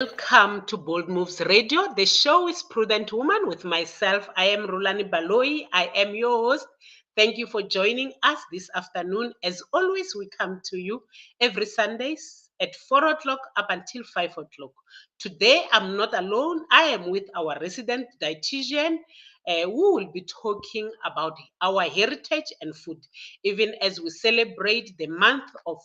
Welcome to Bold Moves Radio. The show is Prudent Woman with myself. I am Rulani Baloi. I am your host. Thank you for joining us this afternoon. As always, we come to you every Sundays at 4 o'clock up until 5 o'clock. Today, I'm not alone. I am with our resident dietitian who will be talking about our heritage and food, even as we celebrate the month of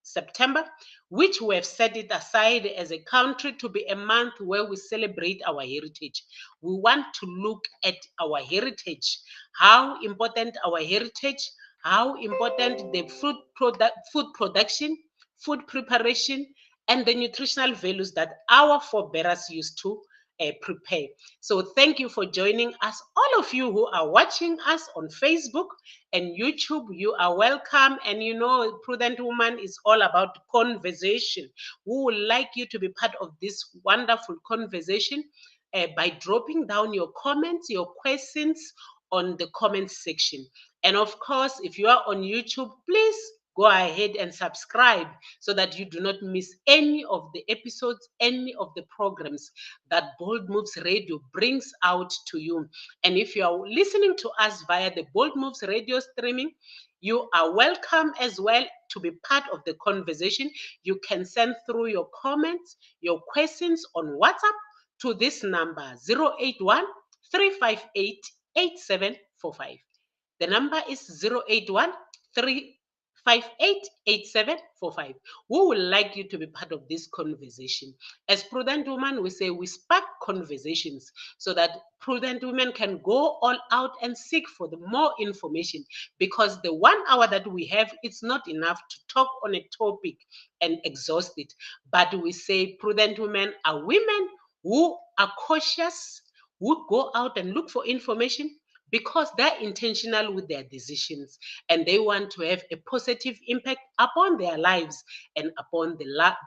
September, which we have set it aside as a country to be a month where we celebrate our heritage. We want to look at our heritage, how important our heritage, how important the food production, food preparation, and the nutritional values that our forebears used to prepare. So thank you for joining us. All of you who are watching us on Facebook and YouTube, you are welcome. And you know, Prudent Woman is all about conversation. We would like you to be part of this wonderful conversation by dropping down your comments, your questions on the comments section. And of course, if you are on YouTube, please go ahead and subscribe so that you do not miss any of the episodes, any of the programs that Bold Moves Radio brings out to you. And if you are listening to us via the Bold Moves Radio streaming, you are welcome as well to be part of the conversation. You can send through your comments, your questions on WhatsApp to this number 081 358 8745. The number is 081 3588745. We would like you to be part of this conversation. As Prudent Woman, we say we spark conversations so that Prudent Women can go all out and seek for the more information, because the 1 hour that we have, it's not enough to talk on a topic and exhaust it. But we say Prudent Women are women who are cautious, who go out and look for information because they're intentional with their decisions and they want to have a positive impact upon their lives and upon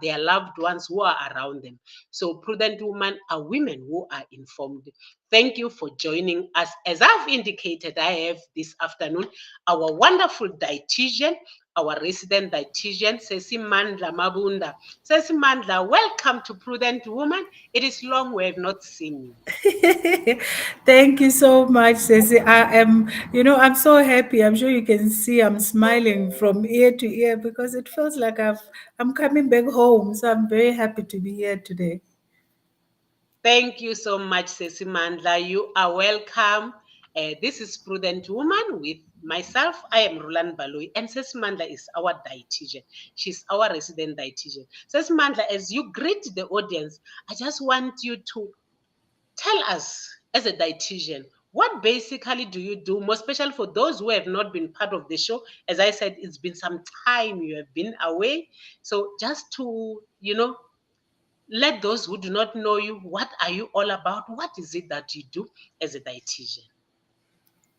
their loved ones who are around them. So Prudent Women are women who are informed. Thank you for joining us. As I've indicated, I have this afternoon our wonderful dietitian, our resident dietitian, Sesi Mandla Mabunda. Sesi Mandla, welcome to Prudent Woman. It is long we have not seen you. Thank you so much, Ceci. I'm so happy. I'm sure you can see I'm smiling from ear to ear because it feels like I'm coming back home. So I'm very happy to be here today. Thank you so much, Sesi Mandla. You are welcome. This is Prudent Woman with myself. I am Roland Baloi, and Sesi Mandla is our dietitian. She's our resident dietitian. Sesi Mandla, as you greet the audience, I just want you to tell us, as a dietitian, what basically do you do, more special for those who have not been part of the show? As I said, it's been some time you have been away. So just to, let those who do not know you, what are you all about? What is it that you do as a dietitian?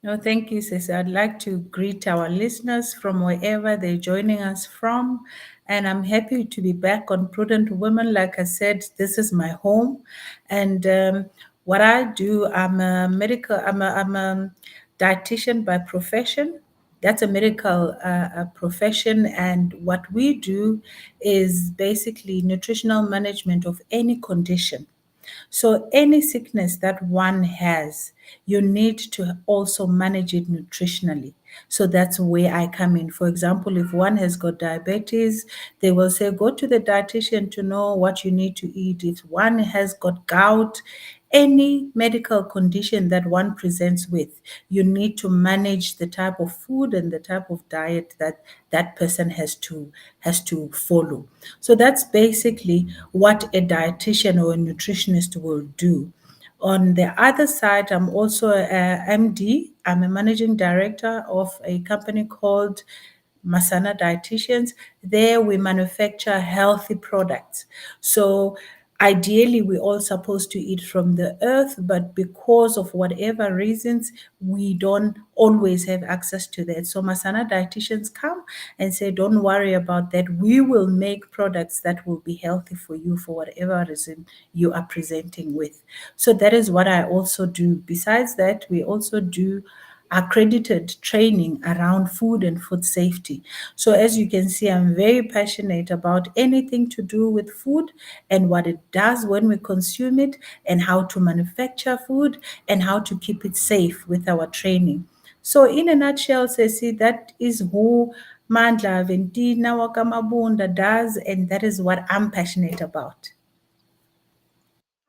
No, thank you, Ceci. I'd like to greet our listeners from wherever they're joining us from. And I'm happy to be back on Prudent Women. Like I said, this is my home. And what I do, I'm a dietitian by profession. That's a medical profession. And what we do is basically nutritional management of any condition. So, any sickness that one has, you need to also manage it nutritionally. So, that's where I come in. For example, if one has got diabetes, they will say, go to the dietitian to know what you need to eat. If one has got gout, any medical condition that one presents with, you need to manage the type of food and the type of diet that that person has to follow. So that's basically what a dietitian or a nutritionist will do. On the other side, I'm also a MD. I'm a managing director of a company called MANNA Dietitians. There we manufacture healthy products. So ideally, we're all supposed to eat from the earth, but because of whatever reasons, we don't always have access to that. So MANNA Dietitians come and say, don't worry about that. We will make products that will be healthy for you for whatever reason you are presenting with. So that is what I also do. Besides that, we also do accredited training around food and food safety. So, as you can see, I'm very passionate about anything to do with food and what it does when we consume it, and how to manufacture food and how to keep it safe with our training. So, in a nutshell, Ceci, that is who Mandla Ventina Wakamabunda does, and that is what I'm passionate about.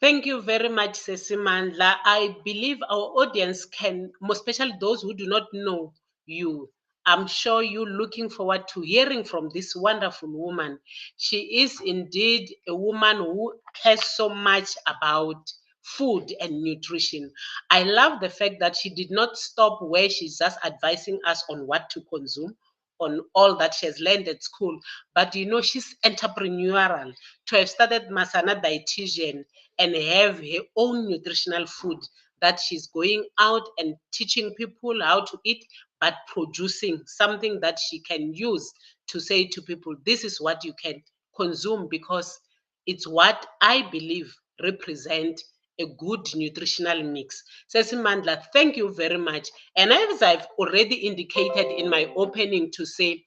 Thank you very much, Sesimandla. I believe our audience can, especially those who do not know you, I'm sure you're looking forward to hearing from this wonderful woman. She is indeed a woman who cares so much about food and nutrition. I love the fact that she did not stop where she's just advising us on what to consume, on all that she has learned at school. But she's entrepreneurial to have started Masana Dietitian and have her own nutritional food that she's going out and teaching people how to eat, but producing something that she can use to say to people, this is what you can consume, because it's what I believe represent a good nutritional mix. Sesi Mandla, thank you very much. And as I've already indicated in my opening to say,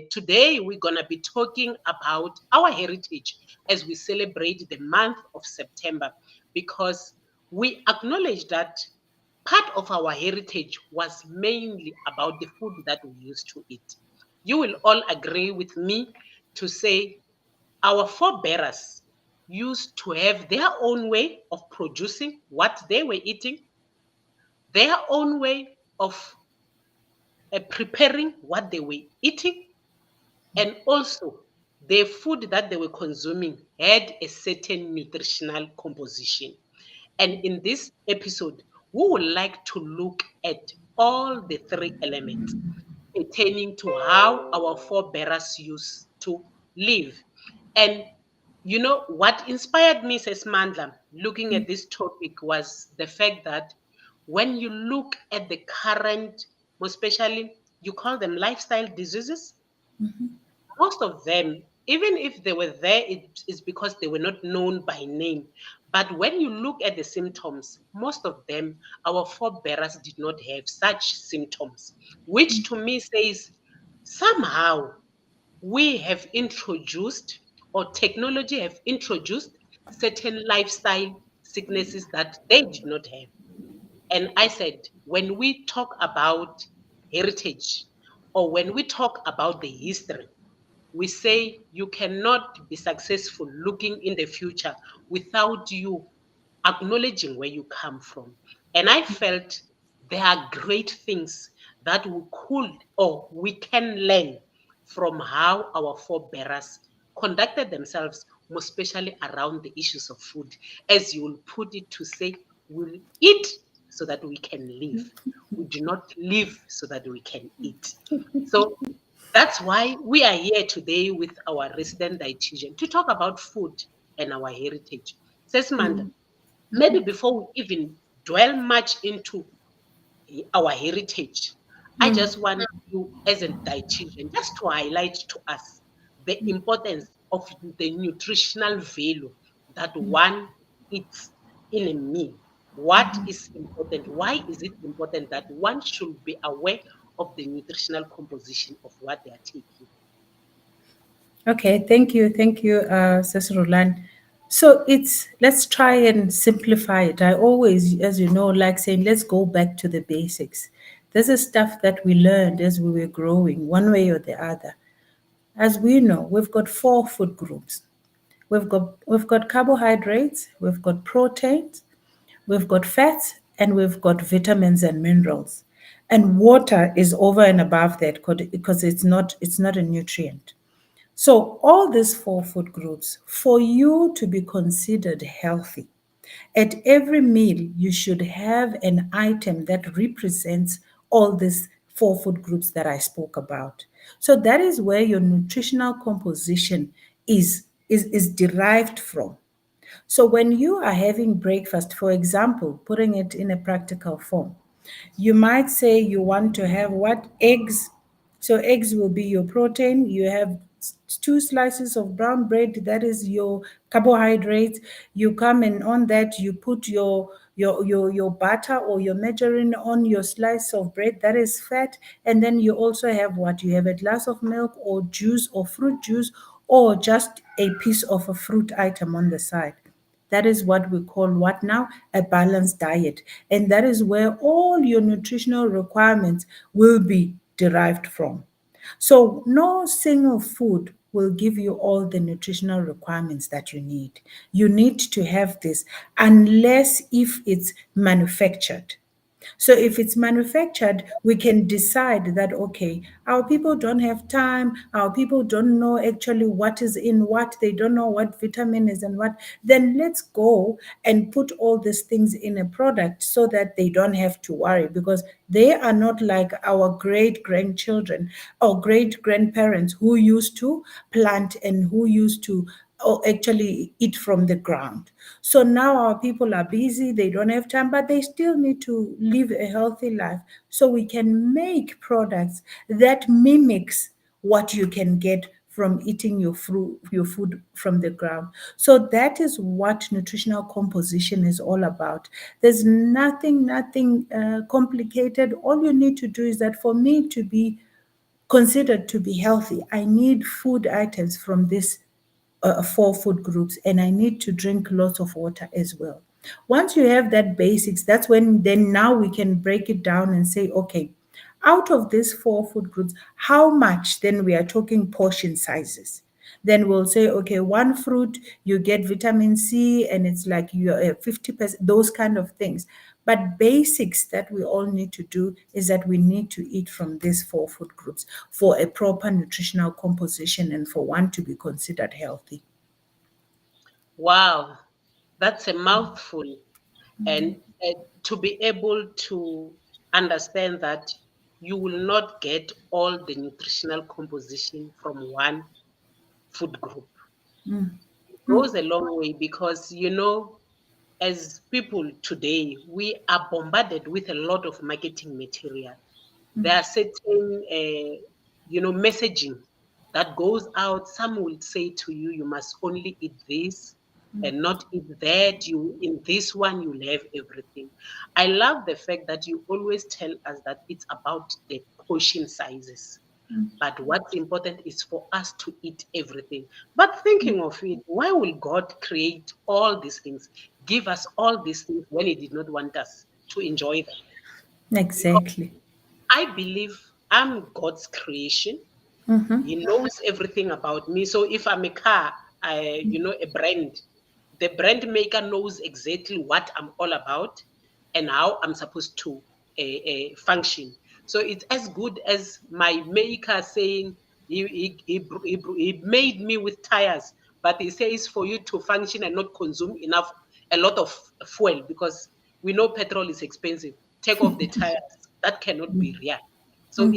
today we're going to be talking about our heritage as we celebrate the month of September, because we acknowledge that part of our heritage was mainly about the food that we used to eat. You will all agree with me to say our forebearers used to have their own way of producing what they were eating, their own way of preparing what they were eating, and also the food that they were consuming had a certain nutritional composition. And in this episode, we would like to look at all the three elements pertaining to how our forebearers used to live. And what inspired me, says Mandla, looking at this topic was the fact that when you look at the current, especially you call them lifestyle diseases, most of them, even if they were there, it is because they were not known by name. But when you look at the symptoms, most of them, our forebearers did not have such symptoms, which to me says somehow we have introduced, or technology have introduced, certain lifestyle sicknesses that they did not have. And I said, when we talk about heritage, or when we talk about the history, we say you cannot be successful looking in the future without you acknowledging where you come from. And I felt there are great things that we could, or we can learn from how our forebearers conducted themselves, more especially around the issues of food. As you will put it to say, we'll eat so that we can live. We do not live so that we can eat. So that's why we are here today with our resident dietitian to talk about food and our heritage. Says Manda, maybe before we even dwell much into our heritage, I just want you as a dietitian just to highlight to us the importance of the nutritional value that one eats in a meal. What is important? Why is it important that one should be aware of the nutritional composition of what they are taking? Okay, thank you, Cecil Roland. So let's try and simplify it. I always, as you know, like saying, let's go back to the basics. This is stuff that we learned as we were growing, one way or the other. As we know, we've got four food groups. We've got carbohydrates, we've got proteins, we've got fats, and we've got vitamins and minerals. And water is over and above that because it's not a nutrient. So, all these four food groups, for you to be considered healthy, at every meal, you should have an item that represents all these four food groups that I spoke about. So, that is where your nutritional composition is derived from. So, when you are having breakfast, for example, putting it in a practical form, you might say you want to have what? Eggs. So eggs will be your protein. You have two slices of brown bread, that is your carbohydrates. You come and on that you put your butter or your margarine on your slice of bread, that is fat. And then you also have what? You have a glass of milk or juice or fruit juice, or just a piece of a fruit item on the side. That is what we call what now? A balanced diet. And that is where all your nutritional requirements will be derived from. So, no single food will give you all the nutritional requirements that you need. You need to have this, unless if it's manufactured. So if it's manufactured, we can decide that, okay, our people don't have time, our people don't know actually what is in what, they don't know what vitamin is and what. Then let's go and put all these things in a product so that they don't have to worry, because they are not like our great grandchildren or great grandparents who used to plant and who used to or actually eat from the ground. So now our people are busy, they don't have time, but they still need to live a healthy life. So we can make products that mimics what you can get from eating your food from the ground. So that is what nutritional composition is all about. There's nothing complicated. All you need to do is that for me to be considered to be healthy, I need food items from this four food groups, and I need to drink lots of water as well. Once you have that basics, that's when then now we can break it down and say, okay, out of these four food groups, how much? Then we are talking portion sizes. Then we'll say, okay, one fruit, you get vitamin C, and it's like you're 50%, those kind of things. But basics that we all need to do is that we need to eat from these four food groups for a proper nutritional composition and for one to be considered healthy. Wow, that's a mouthful. And to be able to understand that you will not get all the nutritional composition from one food group goes a long way, because as people today, we are bombarded with a lot of marketing material. There are certain messaging that goes out. Some will say to you, you must only eat this and not eat that. You In this one you'll have everything. I love the fact that you always tell us that it's about the portion sizes, but what's important is for us to eat everything. But thinking of it, why will God create all these things, give us all these things when He did not want us to enjoy them? Because Exactly. I believe I'm God's creation. Mm-hmm. He knows everything about me. So if I'm a car, a brand, the brand maker knows exactly what I'm all about and how I'm supposed to function. So it's as good as my maker saying he made me with tires, but he says for you to function and not consume a lot of fuel, because we know petrol is expensive. Take off the tires. That cannot be real. So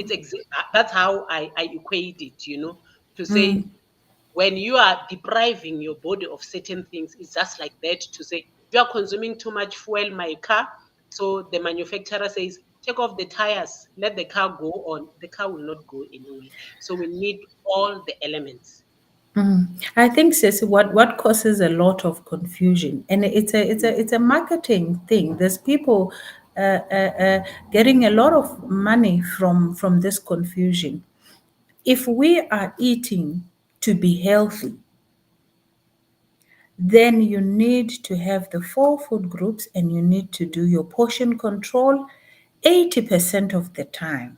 that's how I equate it, to say when you are depriving your body of certain things, it's just like that to say you are consuming too much fuel, my car. So the manufacturer says, take off the tires, let the car go on. The car will not go anywhere. So we need all the elements. I think, sis, what causes a lot of confusion, and it's a marketing thing. There's people getting a lot of money from this confusion. If we are eating to be healthy, then you need to have the four food groups and you need to do your portion control 80% of the time,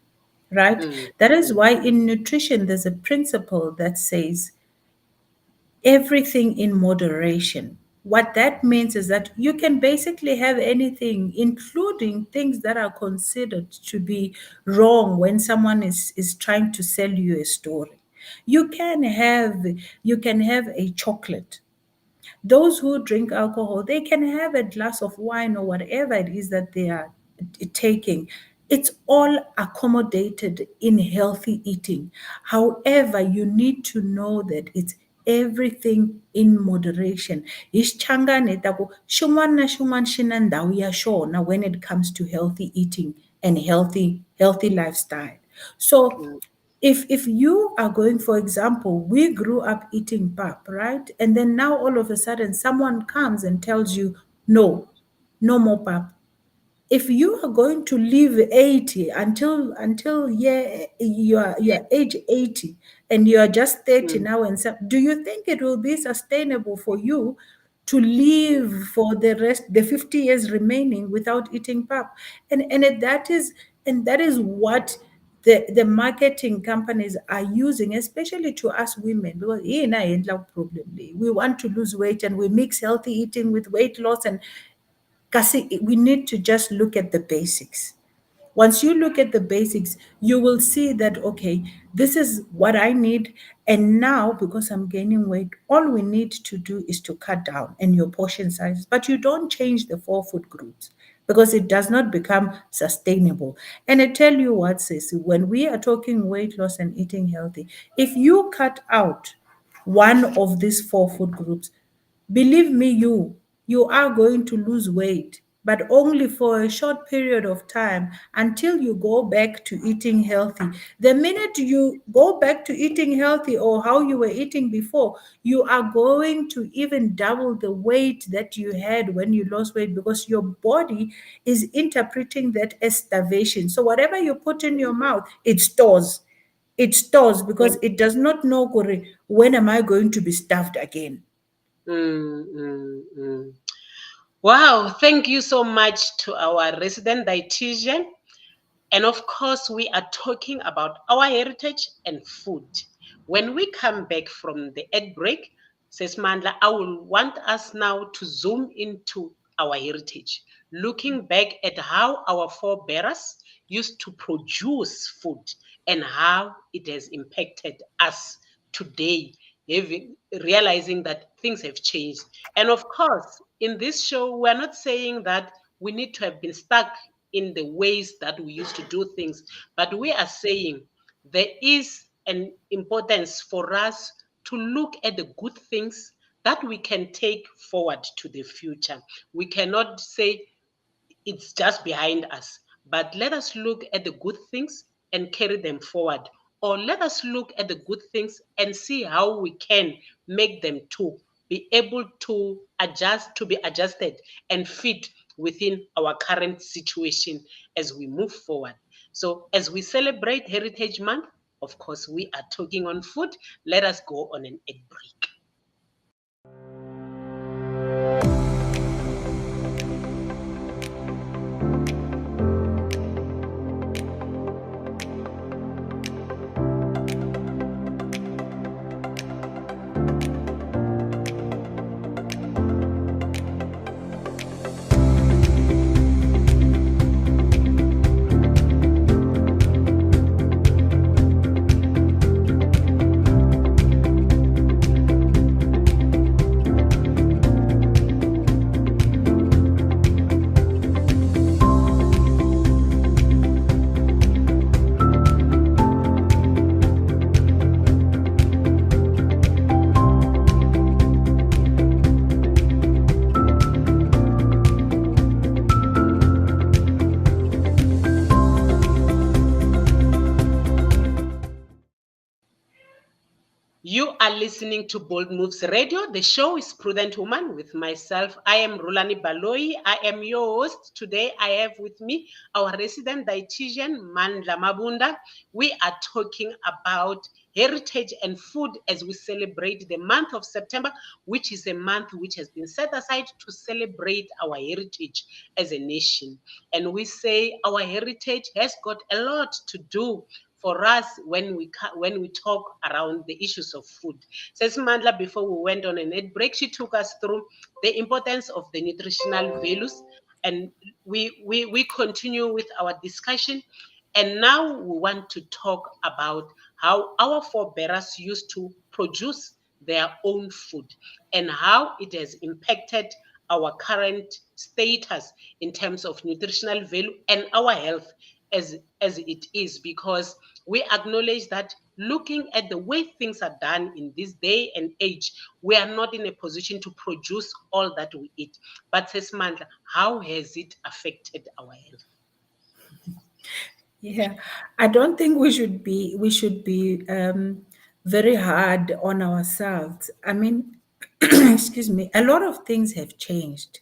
right? Mm, That is why in nutrition there's a principle that says everything in moderation. What that means is that you can basically have anything, including things that are considered to be wrong when someone is trying to sell you a story. You can have you can have a chocolate. Those who drink alcohol, they can have a glass of wine or whatever it is that they are taking. It's all accommodated in healthy eating. However, you need to know that it's everything in moderation. Isichangane ta ku xin'wana na xin'wana xi na ndhawu ya xona when it comes to healthy eating and healthy lifestyle. So mm. If you are going, for example, we grew up eating pap, right? And then now all of a sudden someone comes and tells you, no, no more pap. If you are going to live 80 until you're age 80 and you are just 30 Mm, now, and so do you think it will be sustainable for you to live for the 50 years remaining without eating pap? And that is what the marketing companies are using, especially to us women, because problem. We want to lose weight and we mix healthy eating with weight loss. And Kasi, we need to just look at the basics. Once you look at the basics, you will see that, okay, this is what I need. And now, because I'm gaining weight, all we need to do is to cut down in your portion sizes. But you don't change the 4 food groups because it does not become sustainable. And I tell you what, sis, when we are talking weight loss and eating healthy, if you cut out one of these 4 food groups, believe me, you are going to lose weight, but only for a short period of time until you go back to eating healthy. The minute you go back to eating healthy or how you were eating before, you are going to even double the weight that you had when you lost weight, because your body is interpreting that as starvation. So whatever you put in your mouth, it stores. It stores because mm, it does not know, Kore, when am I going to be starved again? mm, mm, mm. Wow, thank you so much to our resident dietitian. And of course, we are talking about our heritage and food. When we come back from the ad break, says Mandla, I will want us now to zoom into our heritage, looking back at how our forebears used to produce food and how it has impacted us today, realizing that things have changed. And of course, in this show, we're not saying that we need to have been stuck in the ways that we used to do things, but we are saying there is an importance for us to look at the good things that we can take forward to the future. We cannot say it's just behind us. But let us look at the good things and carry them forward. Or let us look at the good things and see how we can make them to be able to adjust, to be adjusted and fit within our current situation as we move forward. So, as we celebrate Heritage Month, of course, we are talking on food. Let us go on an egg break. You are listening to Bold Moves Radio. The show is Prudent Woman with myself. I am Rulani Baloi. I am your host. Today I have with me our resident dietitian, Mandla Mabunda. We are talking about heritage and food as we celebrate the month of September, which is a month which has been set aside to celebrate our heritage as a nation. And we say our heritage has got a lot to do for us when we talk around the issues of food. Says Mandla, before we went on a net break, she took us through the importance of the nutritional values, and we continue with our discussion. And now we want to talk about how our forebears used to produce their own food and how it has impacted our current status in terms of nutritional value and our health as it is, because we acknowledge that looking at the way things are done in this day and age, we are not in a position to produce all that we eat. But says Mandla, how has it affected our health? Yeah, I don't think we should be very hard on ourselves. I mean, excuse me, a lot of things have changed.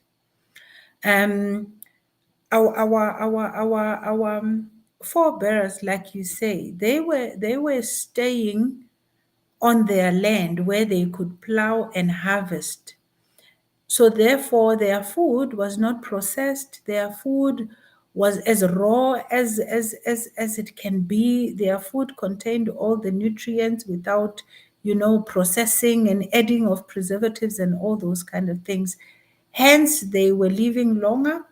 Um, our forebears, like you say, they were staying on their land where they could plow and harvest. So therefore, their food was not processed. Their food was as raw as it can be. Their food contained all the nutrients without, processing and adding of preservatives and all those kind of things. Hence, they were living longer,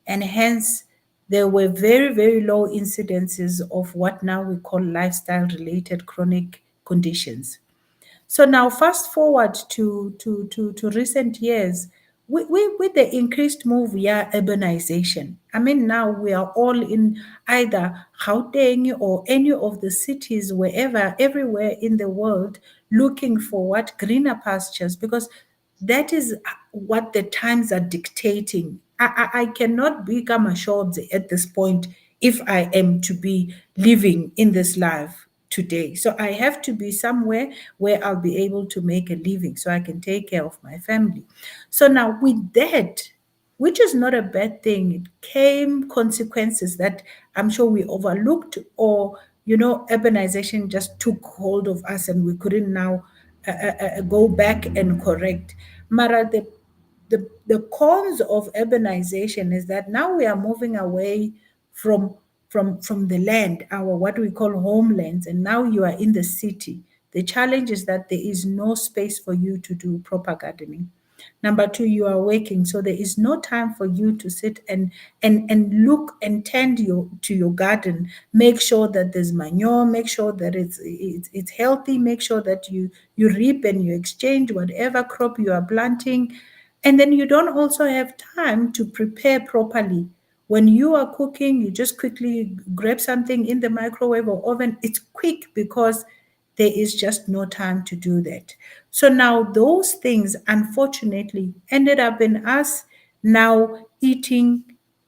and hence there were very, very low incidences of what now we call lifestyle related chronic conditions. So now fast forward to recent years, with the increased move, yeah, urbanization. I mean, now we are all in either Gauteng or any of the cities, wherever, everywhere in the world, looking for what greener pastures, because that is what the times are dictating. I cannot become assured at this point if I am to be living in this life today. So I have to be somewhere where I'll be able to make a living so I can take care of my family. So now with that, which is not a bad thing, it came consequences that I'm sure we overlooked, or urbanization just took hold of us and we couldn't now go back and correct. Mara, the cons of urbanization is that now we are moving away from from the land, our what we call homelands, and now you are in the city. The challenge is that there is no space for you to do proper gardening. Number two, you are working, so there is no time for you to sit and look and tend to your garden. Make sure that there's manure. Make sure that it's healthy. Make sure that you reap and you exchange whatever crop you are planting, and then you don't also have time to prepare properly. When you are cooking, you just quickly grab something in the microwave or oven. It's quick because there is just no time to do that. So now those things unfortunately ended up in us now eating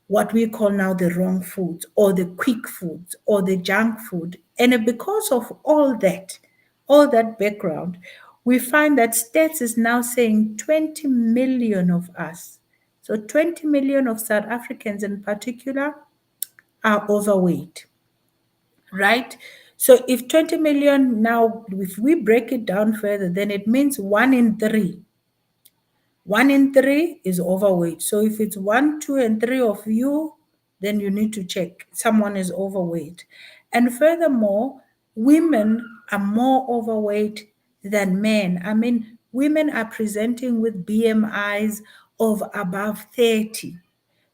what we call now the wrong foods or the quick foods or the junk food. And because of all that background, we find that Stats is now saying 20 million of us, so 20 million of South Africans in particular, are overweight, right? So if 20 million now, if we break it down further, then it means 1 in 3 is overweight. So if it's 1, 2, and 3 of you, then you need to check someone is overweight. And furthermore, women are more overweight than men. I mean, women are presenting with BMIs of above 30.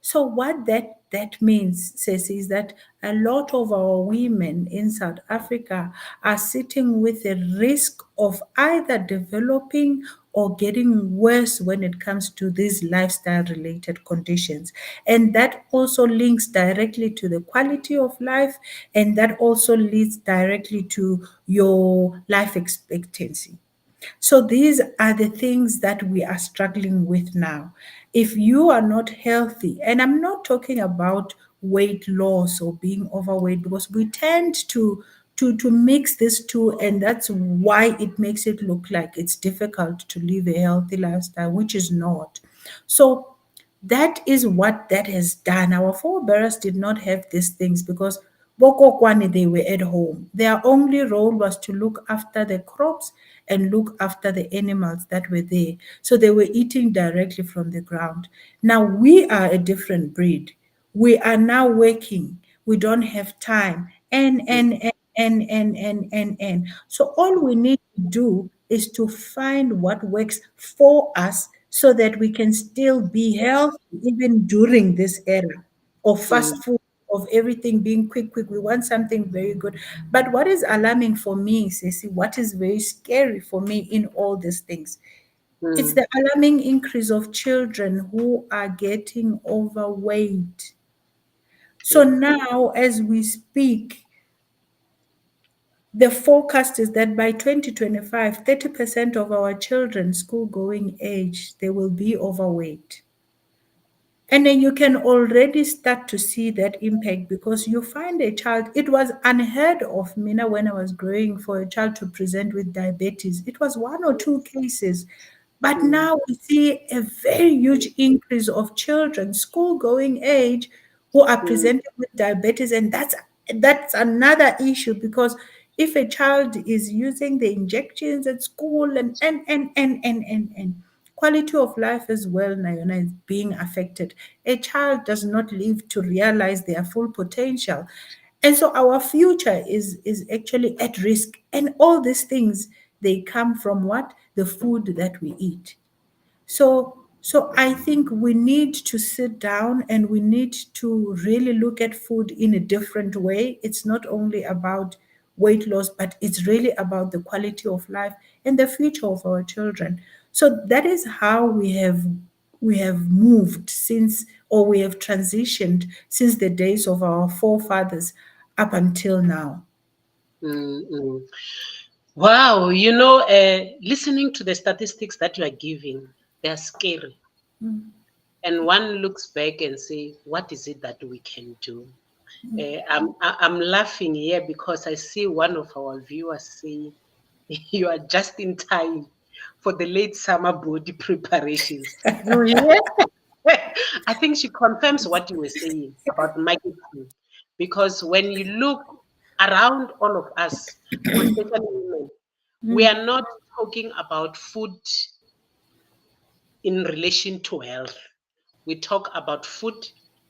So what that means, Ceci, is that a lot of our women in South Africa are sitting with a risk of either developing or getting worse when it comes to these lifestyle related conditions. And that also links directly to the quality of life, and that also leads directly to your life expectancy. So these are the things that we are struggling with now. If you are not healthy, and I'm not talking about weight loss or being overweight, because we tend to mix these two, and that's why it makes it look like it's difficult to live a healthy lifestyle, which is not. So that is what that has done. Our forebears did not have these things because Bokokwani, they were at home. Their only role was to look after the crops and look after the animals that were there. So they were eating directly from the ground. Now we are a different breed. We are now working. We don't have time. And. So all we need to do is to find what works for us so that we can still be healthy even during this era of Mm, fast food, of everything being quick, quick. We want something very good. But what is alarming for me, Ceci, what is very scary for me in all these things, it's mm, the alarming increase of children who are getting overweight. So mm, now, as we speak, the forecast is that by 2025, 30% of our children, school going age, they will be overweight. And then you can already start to see that impact because you find a child, it was unheard of, Mina, when I was growing, for a child to present with diabetes. It was one or two cases. But mm, now we see a very huge increase of children, school going age, who are mm, presenting with diabetes. And that's another issue because if a child is using the injections at school and quality of life as well, Nayona, is being affected. A child does not live to realize their full potential. And so our future is actually at risk. And all these things, they come from what? The food that we eat. So I think we need to sit down and we need to really look at food in a different way. It's not only about weight loss, but it's really about the quality of life and the future of our children. So that is how we have moved since, or we have transitioned since the days of our forefathers up until now. mm. Wow, listening to the statistics that you are giving, they are scary. And one looks back and say, what is it that we can do? I'm laughing here because I see one of our viewers saying, you are just in time for the late summer body preparations. You hear? I think she confirms what you were saying about marketing. Because when you look around all of us, especially women, we are not talking about food in relation to health. We talk about food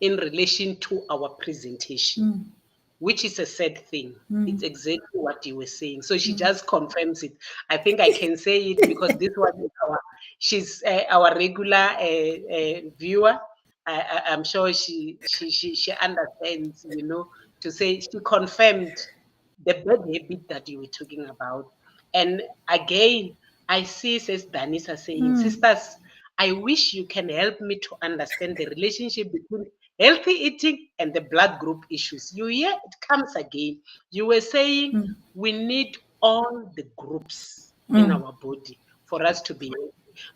in relation to our presentation, which is a sad thing. It's exactly what you were saying. So she just confirms it. I think I can say it because this one is she's our regular viewer. I'm sure she understands, to say she confirmed the bad habit that you were talking about. And again, I see, says Danisa saying, sisters, I wish you can help me to understand the relationship between healthy eating and the blood group issues. You hear it comes again. You were saying we need all the groups in our body for us to be healthy.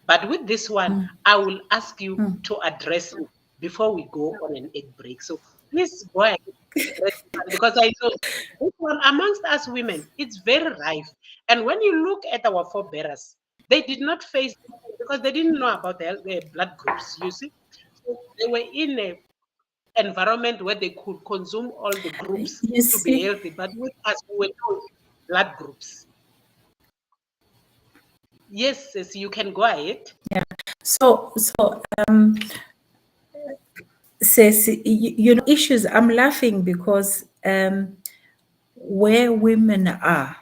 But with this one, I will ask you to address it before we go on an egg break. So please go ahead and address this one because I know this one amongst us women, it's very rife. And when you look at our forebearers, they did not face because they didn't know about the blood groups, you see. So they were in a environment where they could consume all the groups You to be see, healthy. But with us, we were told blood groups. Yes, yes, you can go ahead. so says issues. I'm laughing because where women are,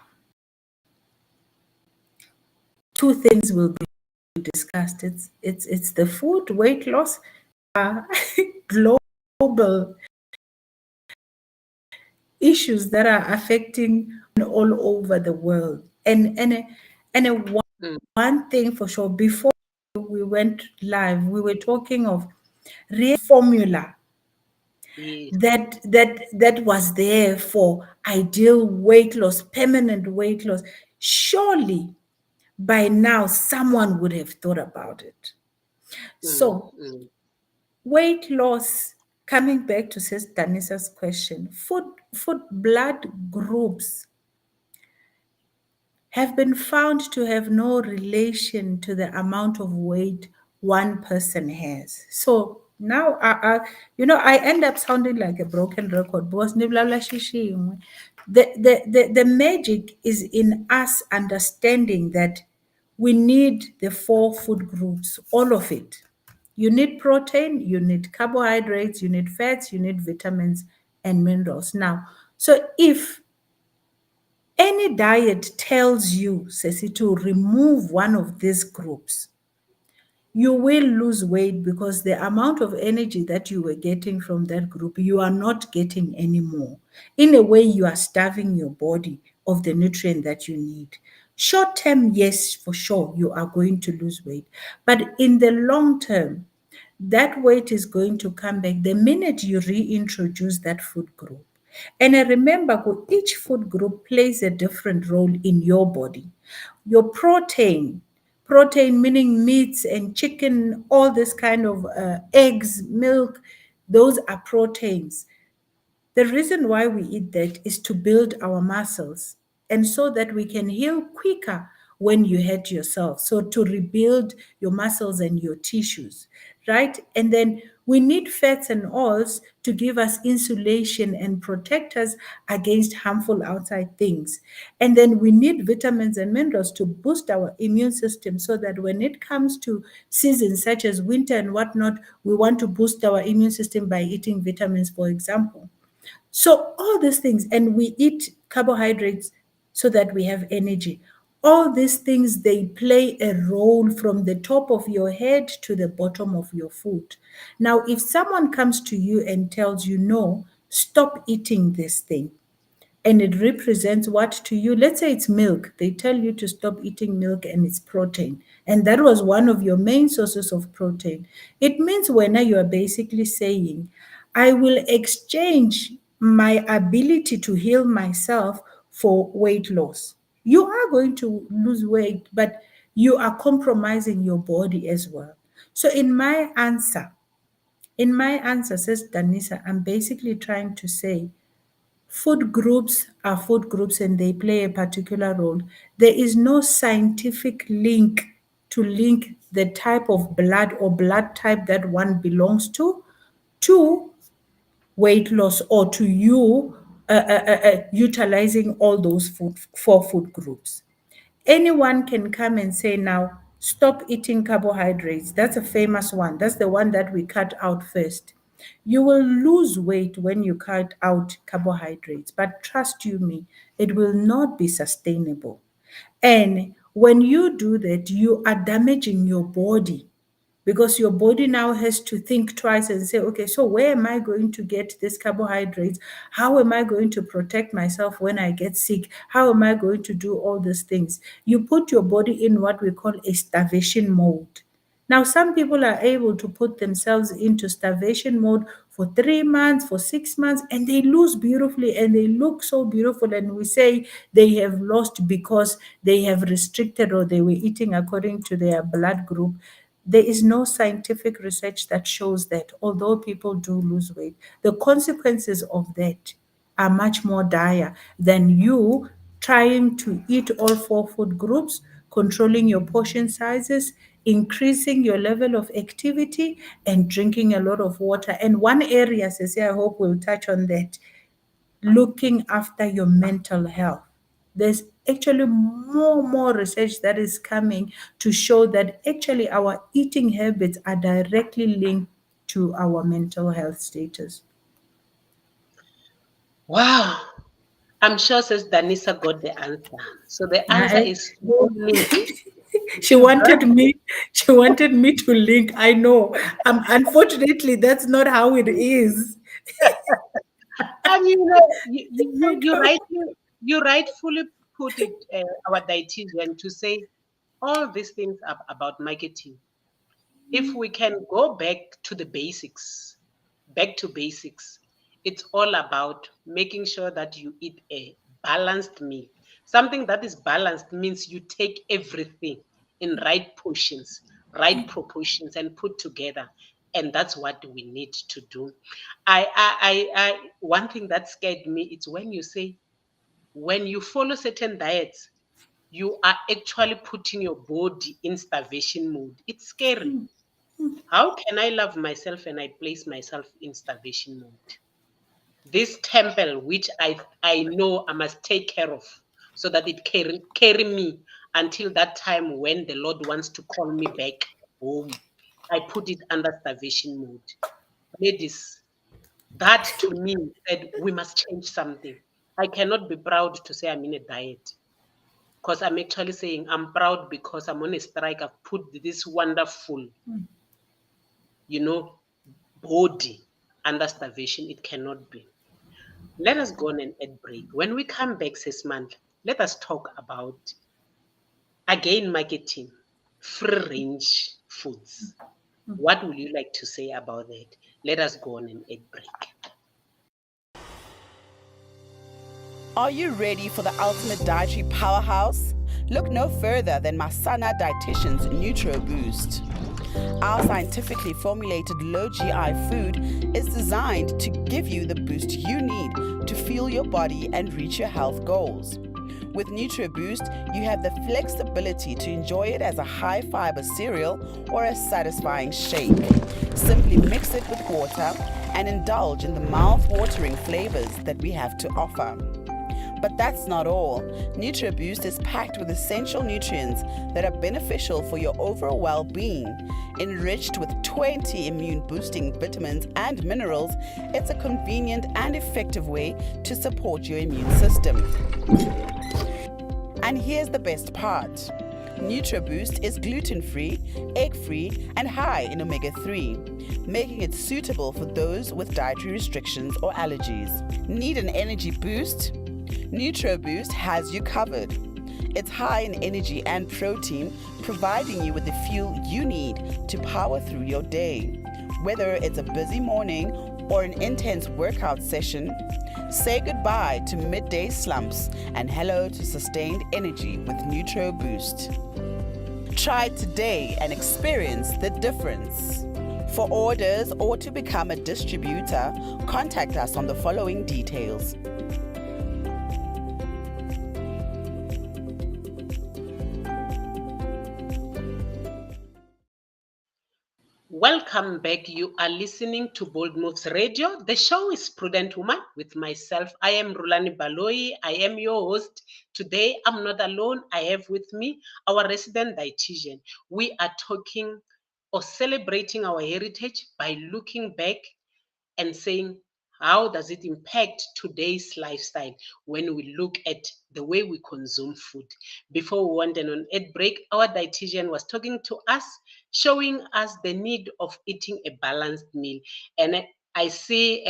two things will be discussed. It's the food, weight loss, global issues that are affecting all over the world. And Mm, one thing for sure, before we went live, we were talking of real formula yes. that was there for ideal weight loss, permanent weight loss. Surely by now someone would have thought about it. Mm, So mm, weight loss, coming back to Sis Danisa's question, food blood groups have been found to have no relation to the amount of weight one person has. So now, I end up sounding like a broken record because the magic is in us understanding that we need the four food groups, all of it. You need protein, you need carbohydrates, you need fats, you need vitamins and minerals. Now, so if any diet tells you, Ceci, to remove one of these groups, you will lose weight because the amount of energy that you were getting from that group, you are not getting anymore. In a way, you are starving your body of the nutrient that you need. Short term, yes, for sure, you are going to lose weight. But in the long term, that weight is going to come back the minute you reintroduce that food group. And I remember each food group plays a different role in your body. Your protein Protein meaning meats and chicken, all this kind of eggs, milk, those are proteins. The reason why we eat that is to build our muscles and so that we can heal quicker when you hurt yourself. So, to rebuild your muscles and your tissues, right? And then we need fats and oils to give us insulation and protect us against harmful outside things. And then we need vitamins and minerals to boost our immune system so that when it comes to seasons such as winter and whatnot, we want to boost our immune system by eating vitamins, for example. So, all these things, and we eat carbohydrates so that we have energy. All these things, they play a role from the top of your head to the bottom of your foot. Now, if someone comes to you and tells you, no, stop eating this thing, and it represents what to you? Let's say it's milk. They tell you to stop eating milk and it's protein. And that was one of your main sources of protein. It means when you are basically saying, I will exchange my ability to heal myself for weight loss. You are going to lose weight, but you are compromising your body as well. So in my answer, says Danisa, I'm basically trying to say food groups are food groups and they play a particular role. There is no scientific link to link the type of blood or blood type that one belongs to weight loss or to you utilizing all those four food groups. Anyone can come and say, now, stop eating carbohydrates. That's a famous one. That's the one that we cut out first. You will lose weight when you cut out carbohydrates, but trust you me, it will not be sustainable. And when you do that, you are damaging your body because your body now has to think twice and say, okay, so where am I going to get these carbohydrates? How am I going to protect myself when I get sick? How am I going to do all these things? You put your body in what we call a starvation mode. Now, some people are able to put themselves into starvation mode for 3 months, for 6 months, and they lose beautifully and they look so beautiful. And we say they have lost because they have restricted or they were eating according to their blood group. There is no scientific research that shows that, although people do lose weight, the consequences of that are much more dire than you trying to eat all four food groups, controlling your portion sizes, increasing your level of activity, and drinking a lot of water. And one area, Ceci, I hope we'll touch on that, looking after your mental health. There's actually more research that is coming to show that actually our eating habits are directly linked to our mental health status. Wow. I'm sure says Danisa got the answer. So the answer I, is so linked. she wanted me she wanted me to link. I know. Unfortunately, that's not how it is. And you rightfully put it, our dietitian, to say all these things are about marketing. If we can go back to basics, it's all about making sure that you eat a balanced meal. Something that is balanced means you take everything in right portions, right proportions, and put together. And that's what we need to do. One thing that scared me is when you say, when you follow certain diets, you are actually putting your body in starvation mode. It's scary. How can I love myself and I place myself in starvation mode? This temple, which I know I must take care of, so that it carry me until that time when the Lord wants to call me back home. I put it under starvation mode. Ladies, that to me said we must change something. I cannot be proud to say I'm in a diet, because I'm actually saying I'm proud because I'm on a strike. I've put this wonderful, you know, body under starvation. It cannot be. Let us go on an ad break. When we come back this month, let us talk about again marketing, free range foods. What would you like to say about that? Let us go on an ad break. Are you ready for the ultimate dietary powerhouse? Look no further than MANNA Dietitian's Nutro Boost. Our scientifically formulated low GI food is designed to give you the boost you need to fuel your body and reach your health goals. With NutriBoost, you have the flexibility to enjoy it as a high-fiber cereal or a satisfying shake. Simply mix it with water and indulge in the mouth-watering flavors that we have to offer. But that's not all. NutriBoost is packed with essential nutrients that are beneficial for your overall well-being. Enriched with 20 immune-boosting vitamins and minerals, it's a convenient and effective way to support your immune system. And here's the best part. NutriBoost is gluten-free, egg-free, and high in omega-3, making it suitable for those with dietary restrictions or allergies. Need an energy boost? NutriBoost has you covered. It's high in energy and protein, providing you with the fuel you need to power through your day. Whether it's a busy morning or an intense workout session, say goodbye to midday slumps and hello to sustained energy with NutriBoost. Try it today and experience the difference. For orders or to become a distributor, contact us on the following details. Welcome back. You are listening to Bold Moves Radio. The show is Prudent Woman with myself. I am Rulani Baloi. I am your host. Today, I'm not alone. I have with me our resident dietitian. We are talking or celebrating our heritage by looking back and saying, how does it impact today's lifestyle when we look at the way we consume food? Before we went on ad break, our dietitian was talking to us, showing us the need of eating a balanced meal. And I see,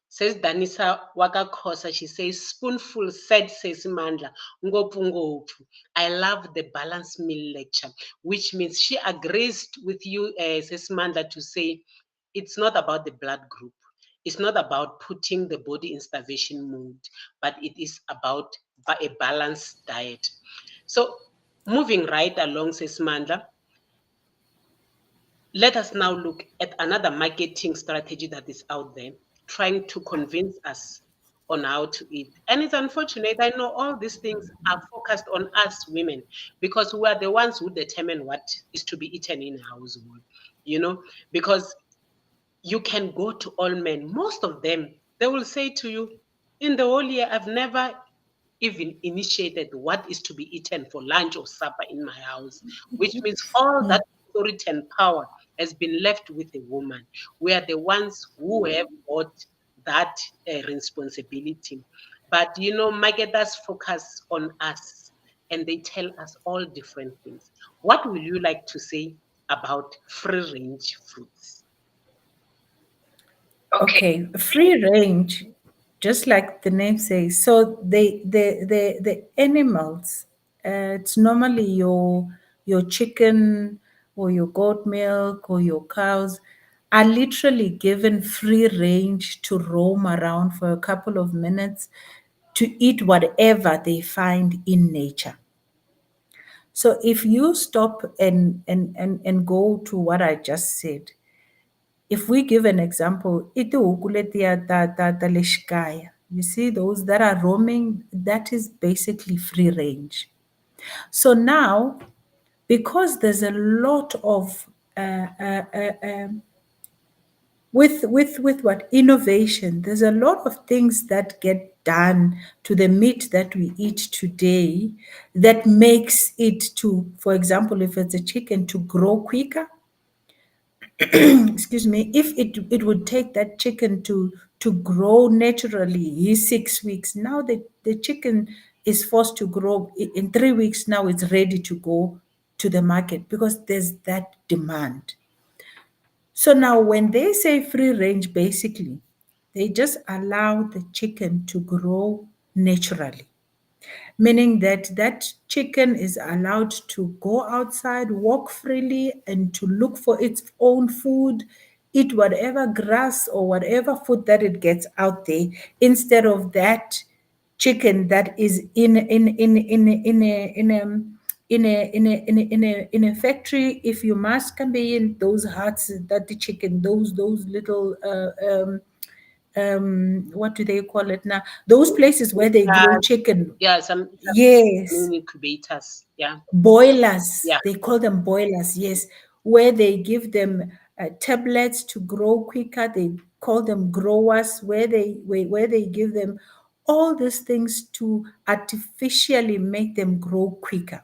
says Danisa Wakakosa, she says, spoonful says Mandla, ngopu ngopu. I love the balanced meal lecture, which means she agrees with you, says Mandla, to say, it's not about the blood group. It's not about putting the body in starvation mode, but it is about a balanced diet. So, moving right along, says Mandla, let us now look at another marketing strategy that is out there, trying to convince us on how to eat. And it's unfortunate. I know all these things are focused on us women because we are the ones who determine what is to be eaten in a household, because you can go to all men. Most of them, they will say to you, in the whole year, I've never even initiated what is to be eaten for lunch or supper in my house, which means all that authority and power has been left with a woman. We are the ones who have got that responsibility. But, marketers focus on us and they tell us all different things. What will you like to say about free range foods? Okay, free range, just like the name says. So the animals, it's normally your chicken or your goat milk or your cows are literally given free range to roam around for a couple of minutes to eat whatever they find in nature. So if you stop and go to what I just said, if we give an example, i tihuku letiya ta le xikaya, you see those that are roaming, that is basically free range. So now, because there's a lot of with what innovation, there's a lot of things that get done to the meat that we eat today that makes it to, for example, if it's a chicken, to grow quicker. Excuse me, if it would take that chicken to grow naturally 6 weeks, now the chicken is forced to grow in 3 weeks. Now it's ready to go to the market because there's that demand. So now when they say free range, basically they just allow the chicken to grow naturally, meaning that that chicken is allowed to go outside, walk freely, and to look for its own food, eat whatever grass or whatever food that it gets out there, instead of that chicken that is in a factory. If you must come in those huts, that the chicken, those little what do they call it now, those places where they grow chicken. Yeah, some Yes, incubators. Yeah, boilers, yeah. they call them boilers, yes, where they give them tablets to grow quicker. They call them growers, where they give them all these things to artificially make them grow quicker.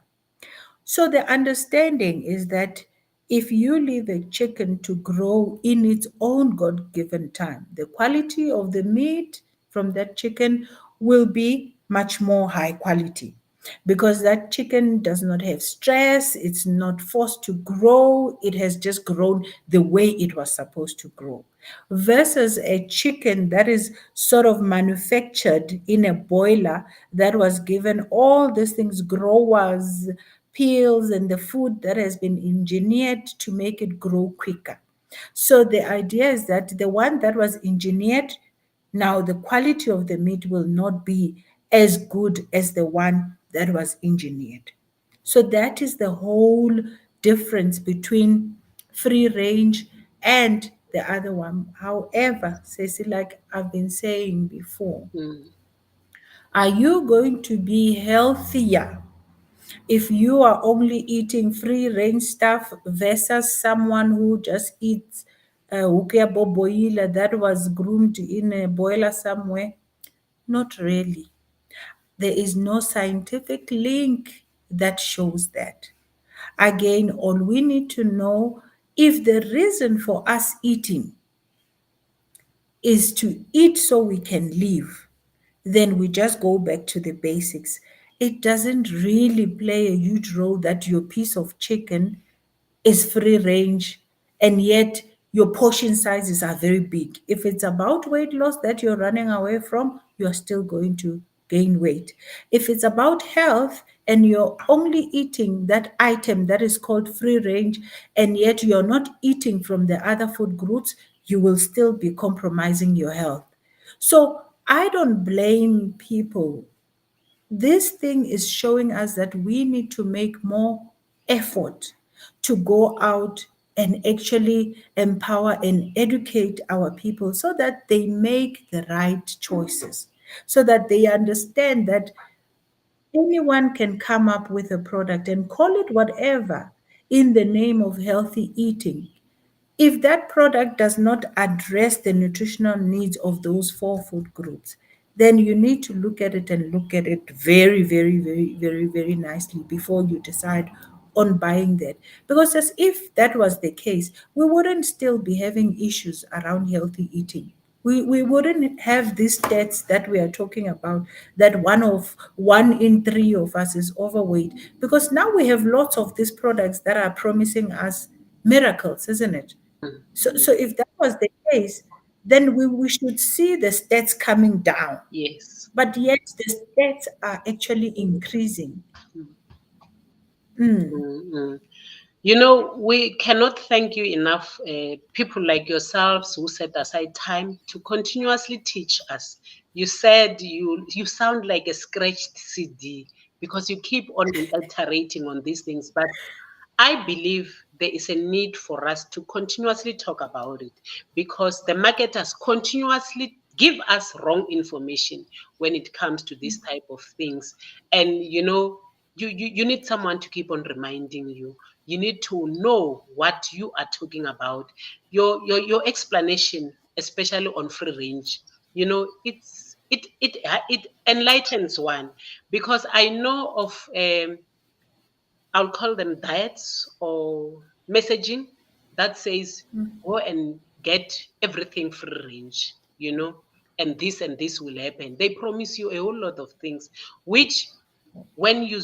So the understanding is that if you leave a chicken to grow in its own God given time, the quality of the meat from that chicken will be much more high quality, because that chicken does not have stress, it's not forced to grow, it has just grown the way it was supposed to grow. Versus a chicken that is sort of manufactured in a boiler, that was given all these things, growers, pills, and the food that has been engineered to make it grow quicker. So the idea is that the one that was engineered, now the quality of the meat will not be as good as the one that was engineered. So that is the whole difference between free range and the other one. However, Ceci, like I've been saying before, Mm, are you going to be healthier if you are only eating free range stuff versus someone who just eats hukia boboila that was groomed in a boiler somewhere? Not really. There is no scientific link that shows that. Again, all we need to know, if the reason for us eating is to eat so we can live, then we just go back to the basics. It doesn't really play a huge role that your piece of chicken is free range and yet your portion sizes are very big. If it's about weight loss that you're running away from, you're still going to gain weight. If it's about health and you're only eating that item that is called free range and yet you're not eating from the other food groups, you will still be compromising your health. So I don't blame people. This thing is showing us that we need to make more effort to go out and actually empower and educate our people so that they make the right choices, so that they understand that anyone can come up with a product and call it whatever in the name of healthy eating. If that product does not address the nutritional needs of those four food groups, then you need to look at it and look at it very, very, very, very, very nicely before you decide on buying that. Because as if that was the case, we wouldn't still be having issues around healthy eating. We wouldn't have these stats that we are talking about, that one in three of us is overweight, because now we have lots of these products that are promising us miracles, isn't it? mm, So if that was the case, then we should see the stats coming down. yes. But yet the stats are actually increasing. Mm, Mm. mm, mm. You know, we cannot thank you enough, people like yourselves who set aside time to continuously teach us. You said you sound like a scratched CD because you keep on iterating on these things, but I believe there is a need for us to continuously talk about it because the marketers continuously give us wrong information when it comes to this type of things. And you need someone to keep on reminding you. You need to know what you are talking about. Your explanation, especially on free range, it enlightens one because I know of I'll call them diets or messaging that says go and get everything free range, and this will happen. They promise you a whole lot of things, which when you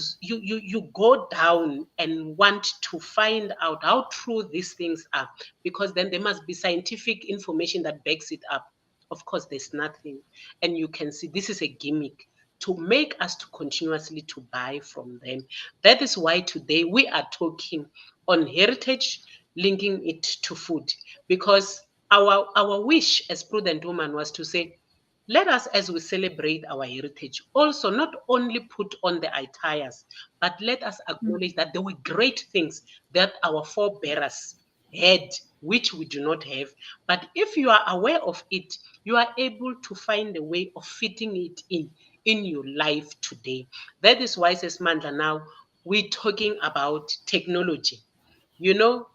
go down and want to find out how true these things are, because then there must be scientific information that backs it up. Of course there's nothing, and you can see this is a gimmick to make us to continuously to buy from them. That is why today we are talking on heritage, linking it to food, because our wish as Prudent Woman was to say Let us, as we celebrate our heritage, also not only put on the attires, but let us acknowledge that there were great things that our forebearers had, which we do not have. But if you are aware of it, you are able to find a way of fitting it in your life today. That is why, says Mandla, now we're talking about technology. You know,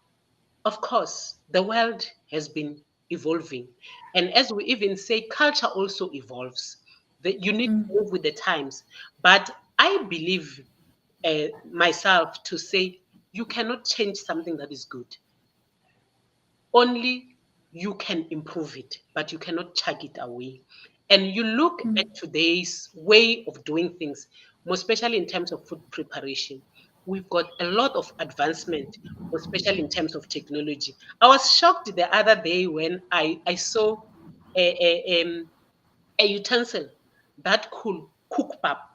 of course, the world has been evolving. And as we even say, culture also evolves. You need to move with the times. But I believe myself to say you cannot change something that is good. Only you can improve it, but you cannot chuck it away. And you look at today's way of doing things, more especially in terms of food preparation. We've got a lot of advancement, especially in terms of technology. I was shocked the other day when I saw a utensil that could cook pap,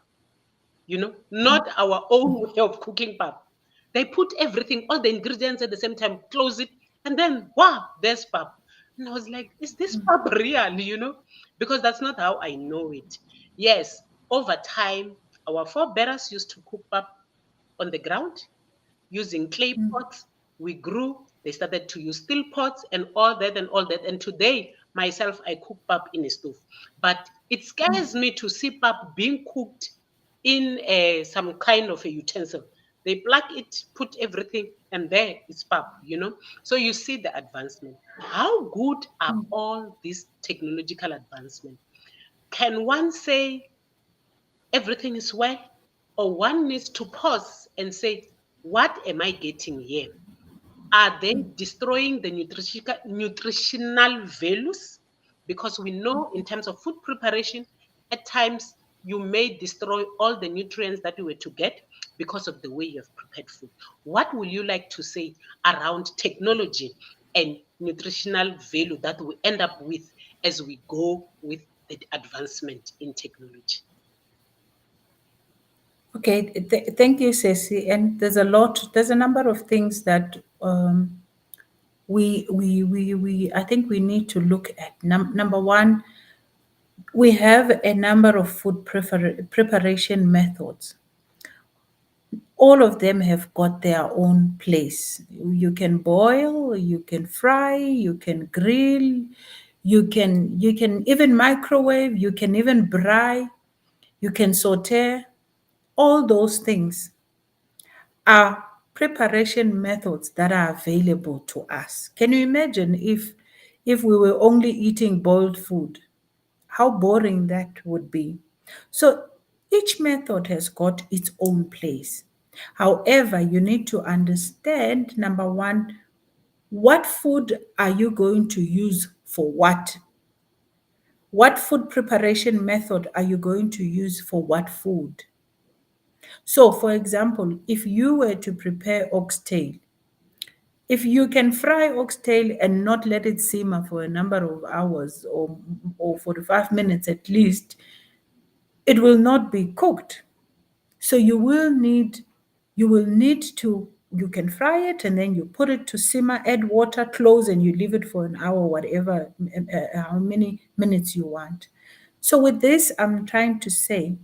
not our own way of cooking pap. They put everything, all the ingredients at the same time, close it, and then wow, there's pap. And I was like, is this pap real? Because that's not how I know it. Yes, over time, our forebears used to cook pap on the ground using clay pots. We grew. They started to use steel pots and all that and all that. And today, myself, I cook pap in a stove. But it scares me to see pap being cooked in some kind of a utensil. They plug it, put everything, and there is pap. So you see the advancement. How good are all these technological advancements? Can one say everything is well? Or one needs to pause and say, what am I getting here? Are they destroying the nutritional values? Because we know in terms of food preparation, at times you may destroy all the nutrients that you were to get because of the way you have prepared food. What will you like to say around technology and nutritional value that we end up with as we go with the advancement in technology? Okay, thank you, Ceci. And there's a number of things that I think we need to look at. Number one, we have a number of food preparation methods. All of them have got their own place. You can boil, you can fry, you can grill, you can even microwave, you can even braai, you can saute. All those things are preparation methods that are available to us. Can you imagine if we were only eating boiled food? How boring that would be. So each method has got its own place. However, you need to understand, number one, what food are you going to use for what? What food preparation method are you going to use for what food? So, for example, if you were to prepare oxtail, if you can fry oxtail and not let it simmer for a number of hours or 45 minutes at least, it will not be cooked. So you will need to you can fry it and then you put it to simmer, add water, close, and you leave it for an hour, whatever, how many minutes you want. So with this, I'm trying to say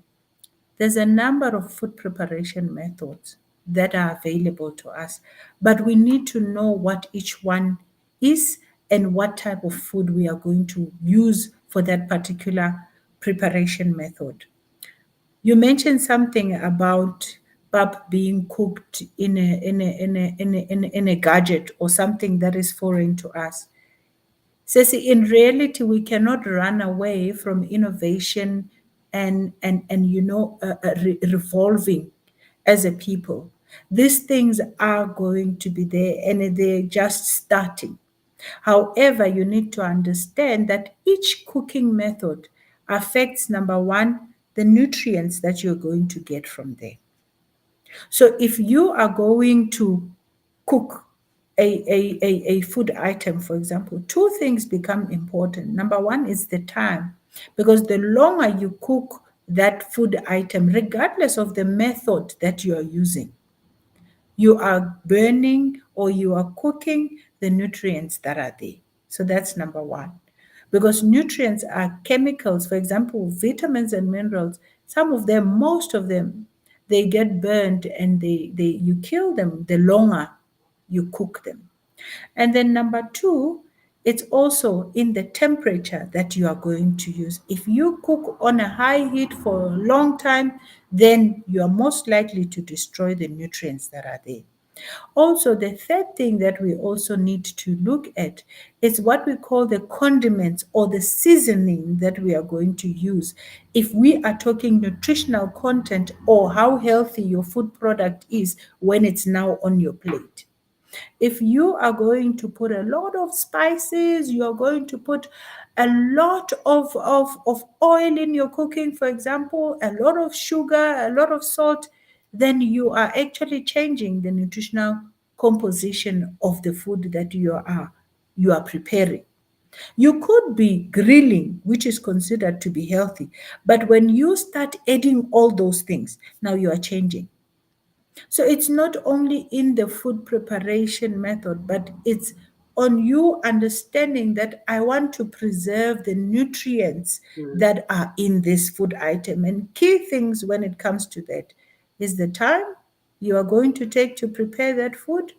there's a number of food preparation methods that are available to us, but we need to know what each one is and what type of food we are going to use for that particular preparation method. You mentioned something about pap being cooked in a gadget or something that is foreign to us. Ceci, in reality, we cannot run away from innovation and revolving as a people. These things are going to be there and they're just starting. However, you need to understand that each cooking method affects, number one, the nutrients that you're going to get from there. So if you are going to cook a food item, for example, two things become important. Number one is the time, because the longer you cook that food item, regardless of the method that you are using, you are burning or you are cooking the nutrients that are there. So that's number one. because nutrients are chemicals. For example, vitamins and minerals, some of them, most of them, they get burned and they you kill them the longer you cook them. And then number two, it's also in the temperature that you are going to use. If you cook on a high heat for a long time, then you are most likely to destroy the nutrients that are there. Also, the third thing that we also need to look at is what we call the condiments or the seasoning that we are going to use. If we are talking nutritional content or how healthy your food product is when it's now on your plate. If you are going to put a lot of spices, you are going to put a lot of oil in your cooking, for example, a lot of sugar, a lot of salt, then you are actually changing the nutritional composition of the food that you are preparing. You could be grilling, which is considered to be healthy, but when you start adding all those things, now you are changing. So it's not only in the food preparation method, but it's on you understanding that I want to preserve the nutrients Mm, that are in this food item. And key things when it comes to that is the time you are going to take to prepare that food.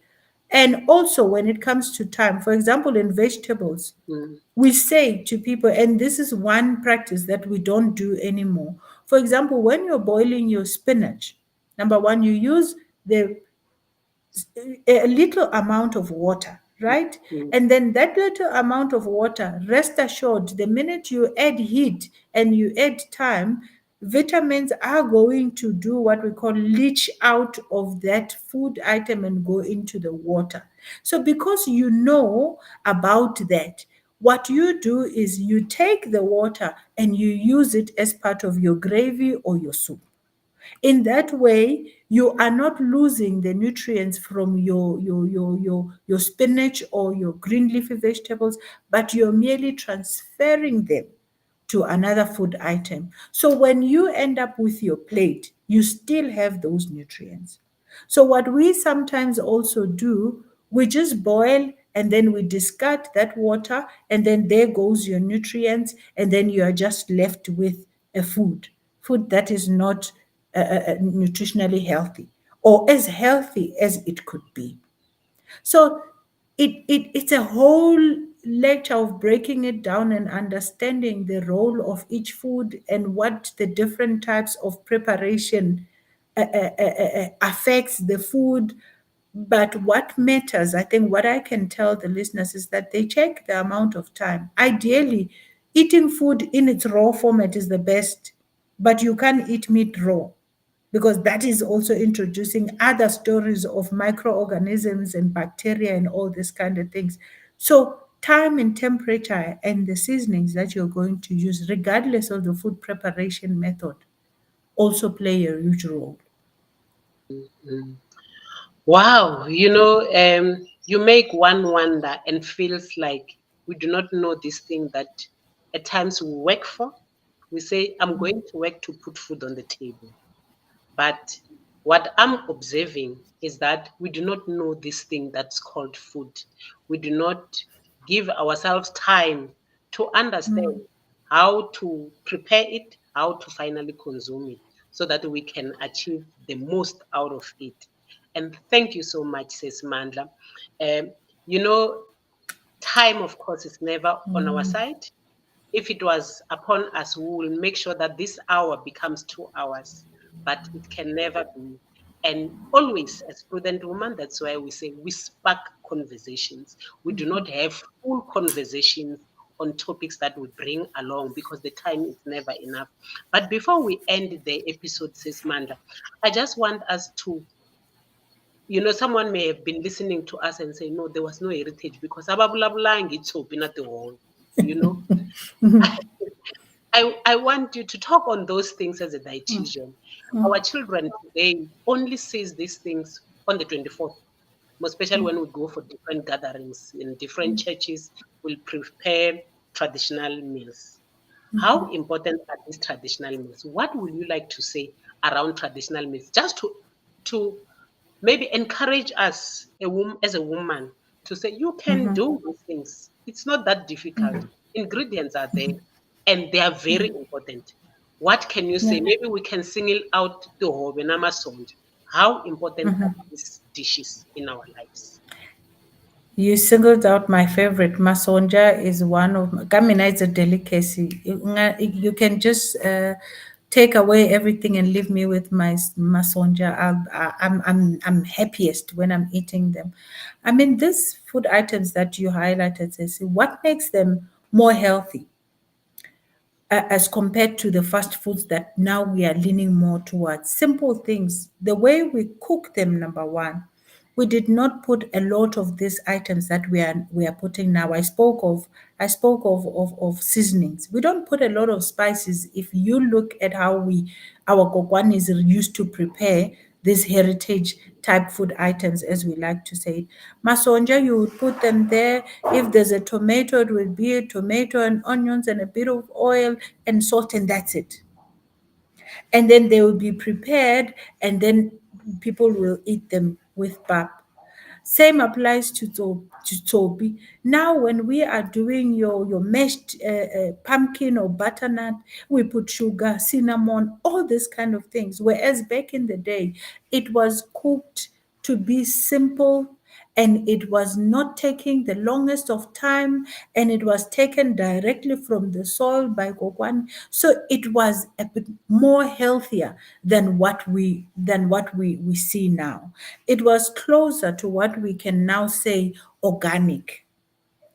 And also when it comes to time, for example, in vegetables, mm, we say to people, and this is one practice that we don't do anymore. For example, when you're boiling your spinach, number one, you use the a little amount of water, right? mm, And then that little amount of water, rest assured, the minute you add heat and you add time, vitamins are going to do what we call leach out of that food item and go into the water. So, because you know about that, what you do is you take the water and you use it as part of your gravy or your soup. In that way, you are not losing the nutrients from your spinach or your green leafy vegetables, but you're merely transferring them to another food item. So when you end up with your plate, you still have those nutrients. So what we sometimes also do, we just boil and then we discard that water, and then there goes your nutrients, and then you are just left with a food that is not nutritionally healthy or as healthy as it could be. So it's a whole lecture of breaking it down and understanding the role of each food and what the different types of preparation affects the food. But what matters, I think, what I can tell the listeners is that they check the amount of time. Ideally, eating food in its raw format is the best, but you can't eat meat raw because that is also introducing other stories of microorganisms and bacteria and all these kind of things. So, time and temperature and the seasonings that you're going to use, regardless of the food preparation method, also play a huge role. mm. Wow, you make one wonder and feels like we do not know this thing that at times we work for. We say, I'm going to work to put food on the table. But what I'm observing is that we do not know this thing that's called food. We do not give ourselves time to understand how to prepare it, how to finally consume it, so that we can achieve the most out of it. And thank you so much, says Mandla. Um, you know, time, of course, is never on our side. If it was upon us, we will make sure that this hour becomes 2 hours, but it can never be. And always, as prudent woman, that's why we say we spark conversations. We do not have full conversations on topics that we bring along because the time is never enough. But before we end the episode, says Mandla, I just want us to, someone may have been listening to us and say, no, there was no heritage because ababulabulangi it's open at the wall, you know. I want you to talk on those things as a dietitian. Our children today only sees these things on the 24th, most especially when we go for different gatherings in different churches, we'll prepare traditional meals. How important are these traditional meals? What would you like to say around traditional meals? Just to maybe encourage us as a woman to say you can do these things. It's not that difficult. Ingredients are there, and they are very important. What can you say? Yeah. Maybe we can single out the hobe namasonja. How important are these dishes in our lives? You singled out my favorite. Masonja is one of Gamina is a delicacy. You can just take away everything and leave me with my masonja. I'm happiest when I'm eating them. I mean, these food items that you highlighted, Ceci, what makes them more healthy? As compared to the fast foods that now we are leaning more towards. Simple things. The way we cook them, number one, we did not put a lot of these items that we are putting now. I spoke of seasonings. We don't put a lot of spices. If you look at how our kokwanis used to prepare these heritage type food items, as we like to say it. Masonja, you would put them there. If there's a tomato, it would be a tomato and onions and a bit of oil and salt, and that's it. And then they will be prepared, and then people will eat them with pap. Same applies to Toby. Now, when we are doing your mashed pumpkin or butternut, we put sugar, cinnamon, all these kind of things. Whereas back in the day, it was cooked to be simple, and it was not taking the longest of time, and it was taken directly from the soil by Kokwan. So it was a bit more healthier than what we see now. It was closer to what we can now say organic.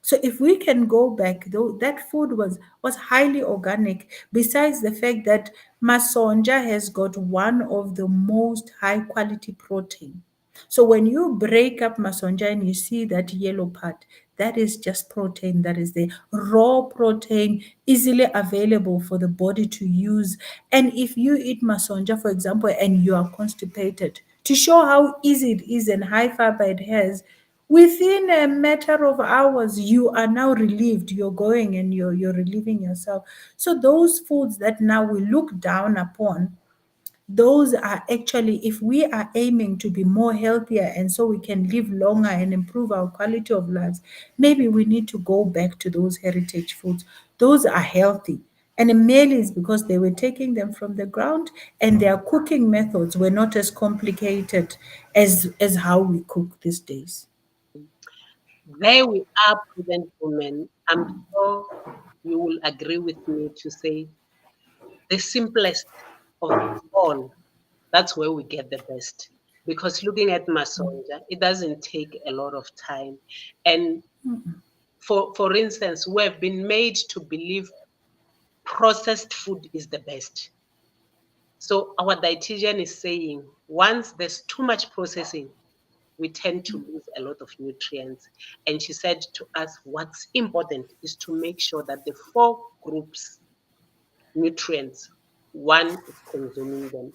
So if we can go back, though, that food was highly organic. Besides the fact that masonja has got one of the most high quality protein. So when you break up masonja and you see that yellow part, that is just protein that is there. Raw protein, easily available for the body to use. And if you eat masonja, for example, and you are constipated, to show how easy it is and high fiber it has, within a matter of hours, you are now relieved. You're going and you're relieving yourself. So those foods that now we look down upon, those are actually, if we are aiming to be more healthier and so we can live longer and improve our quality of lives, maybe we need to go back to those heritage foods. Those are healthy. And mainly is because they were taking them from the ground, and their cooking methods were not as complicated as how we cook these days. There we are, prudent women. I'm sure you will agree with me to say the simplest of all, that's where we get the best. Because looking at Masonja, it doesn't take a lot of time. And for instance, we have been made to believe processed food is the best. So our dietitian is saying once there's too much processing, we tend to lose a lot of nutrients. And she said to us, what's important is to make sure that the four groups nutrients, one is consuming them.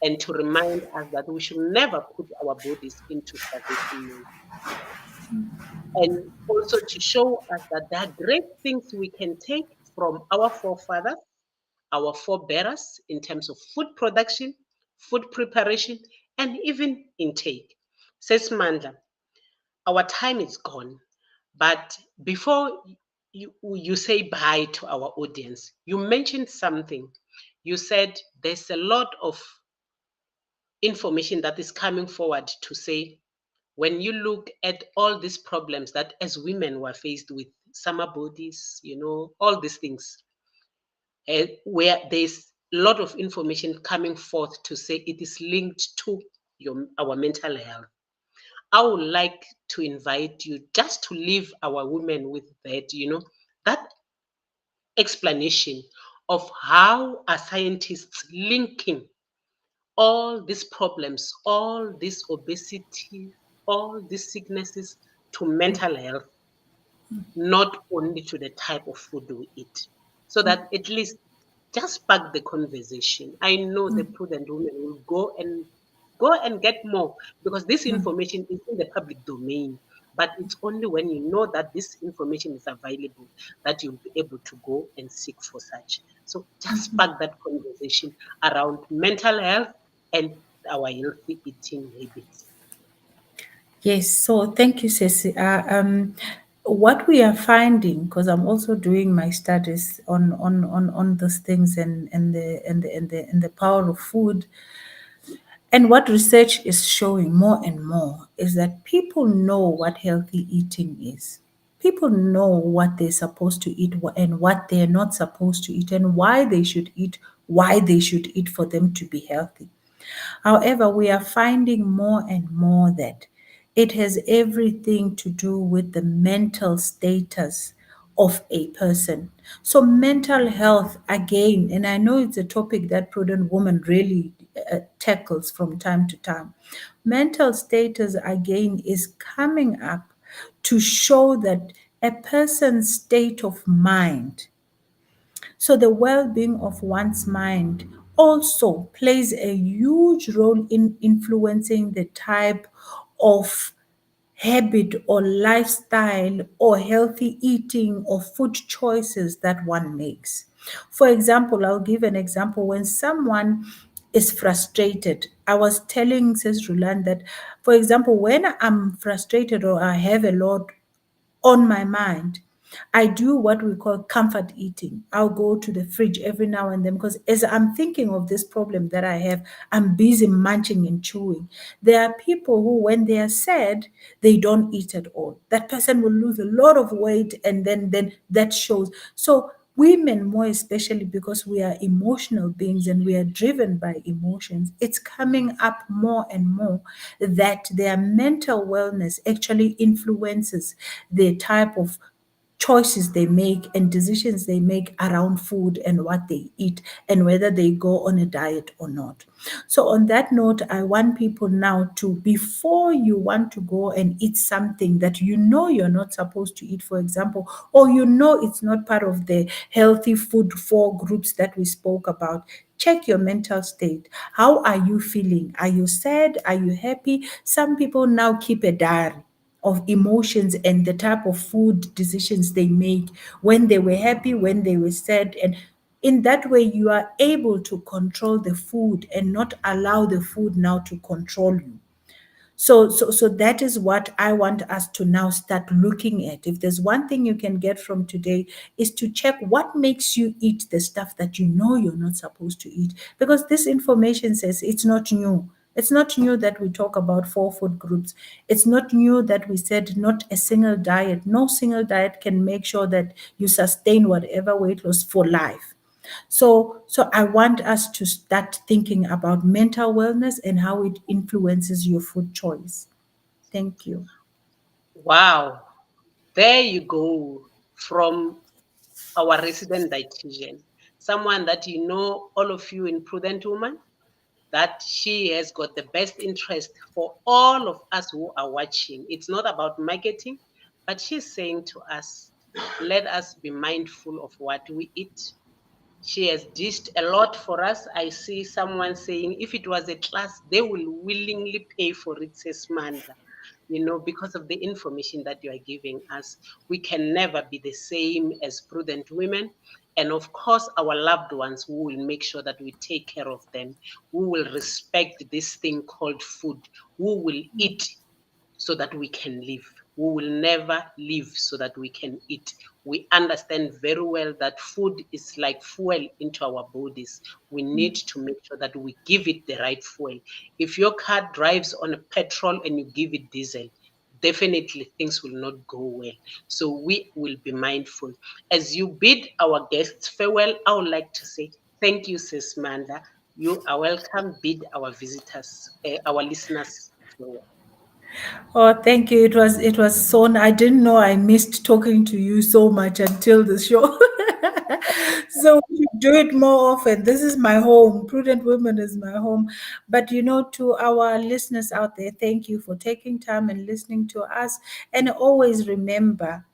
And to remind us that we should never put our bodies into starvation mode. And also to show us that there are great things we can take from our forefathers, our forebearers in terms of food production, food preparation, and even intake. Says Mandla, our time is gone. But before you say bye to our audience, you mentioned something. You said there's a lot of information that is coming forward to say when you look at all these problems that as women were faced with, summer bodies, all these things, where there's a lot of information coming forth to say it is linked to our mental health. I would like to invite you just to leave our women with that explanation of how are scientists linking all these problems, all this obesity, all these sicknesses to mental health, not only to the type of food we eat. So that at least just spark the conversation. I know the prudent women will go and get more because this information is in the public domain. But it's only when you know that this information is available that you'll be able to go and seek for such. So just spark that conversation around mental health and our healthy eating habits. Yes, so thank you, Ceci. What we are finding, because I'm also doing my studies on these things and the power of food, and what research is showing more and more is that people know what healthy eating is. People know what they're supposed to eat and what they're not supposed to eat, and why they should eat for them to be healthy. However, we are finding more and more that it has everything to do with the mental status of a person. So, mental health, again, and I know it's a topic that Prudent Woman really tackles from time to time. Mental status, again, is coming up to show that a person's state of mind, so the well-being of one's mind also plays a huge role in influencing the type of habit or lifestyle or healthy eating or food choices that one makes. For example, I'll give an example. When someone is frustrated, I was telling Sis Rulan that, for example, when I'm frustrated or I have a lot on my mind, I do what we call comfort eating. I'll go to the fridge every now and then because as I'm thinking of this problem that I have, I'm busy munching and chewing. There are people who, when they are sad, they don't eat at all. That person will lose a lot of weight and then that shows. So women, more especially because we are emotional beings and we are driven by emotions, it's coming up more and more that their mental wellness actually influences the type of choices they make and decisions they make around food and what they eat and whether they go on a diet or not. So, on that note, I want people now to, before you want to go and eat something that you know you're not supposed to eat, for example, or you know it's not part of the healthy food four groups that we spoke about, check your mental state. How are you feeling? Are you sad? Are you happy? Some people now keep a diary of emotions and the type of food decisions they make when they were happy, when they were sad. And in that way, you are able to control the food and not allow the food now to control you. So that is what I want us to now start looking at. If there's one thing you can get from today, is to check what makes you eat the stuff that you know you're not supposed to eat. Because this information says it's not new. It's not new that we talk about four food groups. It's not new that we said not a single diet. No single diet can make sure that you sustain whatever weight loss for life. So I want us to start thinking about mental wellness and how it influences your food choice. Thank you. Wow, there you go. From our resident dietitian, someone that you know, all of you in Prudent Woman, that she has got the best interest for all of us who are watching. It's not about marketing, but she's saying to us, let us be mindful of what we eat. She has dished a lot for us. I see someone saying, if it was a class, they will willingly pay for it, says Mandla. Because of the information that you are giving us, we can never be the same as prudent women. And of course, our loved ones, we will make sure that we take care of them. We will respect this thing called food. We will eat so that we can live. We will never live so that we can eat. We understand very well that food is like fuel into our bodies. We need to make sure that we give it the right fuel. If your car drives on petrol and you give it diesel, definitely things will not go well. So we will be mindful. As you bid our guests farewell, I would like to say thank you, Sis Manda. You are welcome. Bid our visitors, our listeners farewell. Oh, thank you. It was so. I didn't know I missed talking to you so much until the show. So we should do it more often. This is my home. Prudent Women is my home. But to our listeners out there, thank you for taking time and listening to us. And always remember,